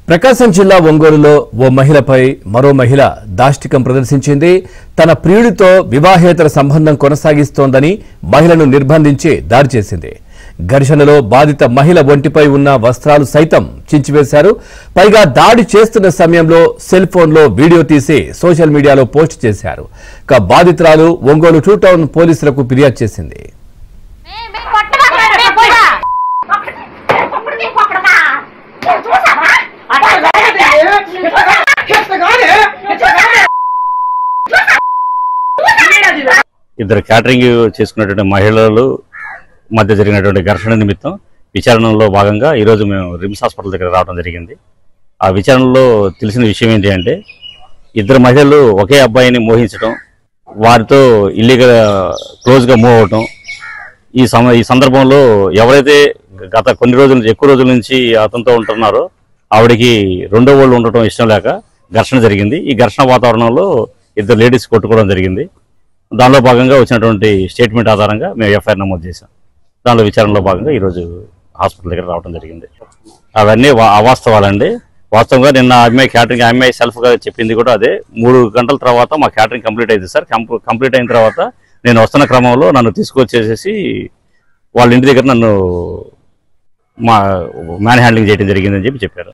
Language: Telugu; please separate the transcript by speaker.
Speaker 1: ప్రకాశం జిల్లా ఒంగోలులో ఓ మహిళపై మరో మహిళ దాష్టికం ప్రదర్శించింది. తన ప్రియుడితో వివాహేతర సంబంధం కొనసాగిస్తోందని మహిళను నిర్బంధించి దాడి చేసింది. ఘర్షణలో బాధిత మహిళ ఒంటిపై ఉన్న వస్త్రాలు సైతం చించివేశారు. పైగా దాడి చేస్తున్న సమయంలో సెల్ ఫోన్లో వీడియో తీసి సోషల్ మీడియాలో పోస్ట్ చేశారు. బాధితురాలు ఒంగోలు 2 టౌన్ పోలీసులకు ఫిర్యాదు చేసింది.
Speaker 2: ఇద్దరు క్యాటరింగ్ చేసుకున్నటువంటి మహిళలు మధ్య జరిగినటువంటి ఘర్షణ నిమిత్తం విచారణలో భాగంగా ఈరోజు మేము రిమ్స్ హాస్పిటల్ దగ్గర రావడం జరిగింది. ఆ విచారణలో తెలిసిన విషయం ఏంటి అంటే, ఇద్దరు మహిళలు ఒకే అబ్బాయిని మోహించడం, వారితో ఇల్లీగల్ క్లోజ్గా మూవ్ అవటం. ఈ సందర్భంలో ఎవరైతే గత కొన్ని రోజుల ఎక్కువ రోజుల నుంచి అతనితో ఉంటున్నారో ఆవిడికి రెండో వాళ్ళు ఉండటం ఇష్టం లేక ఘర్షణ జరిగింది. ఈ ఘర్షణ వాతావరణంలో ఇద్దరు లేడీస్ కొట్టుకోవడం జరిగింది. దానిలో భాగంగా వచ్చినటువంటి స్టేట్మెంట్ ఆధారంగా మేము ఎఫ్ఐఆర్ నమోదు చేశాం. దానిలో విచారణలో భాగంగా ఈరోజు హాస్పిటల్ దగ్గర రావడం జరిగింది. అవన్నీ అవాస్తవాలండి. వాస్తవంగా నిన్న అమ్మాయి సెల్ఫ్గా చెప్పింది కూడా అదే. 3 గంటల తర్వాత మా క్యాటరింగ్ కంప్లీట్ అయింది సార్. కంప్లీట్ అయిన తర్వాత నేను వస్తున్న క్రమంలో నన్ను తీసుకొచ్చేసేసి వాళ్ళ ఇంటి దగ్గర నన్ను మ్యాన్ హ్యాండ్లింగ్ చేయడం జరిగిందని చెప్పారు.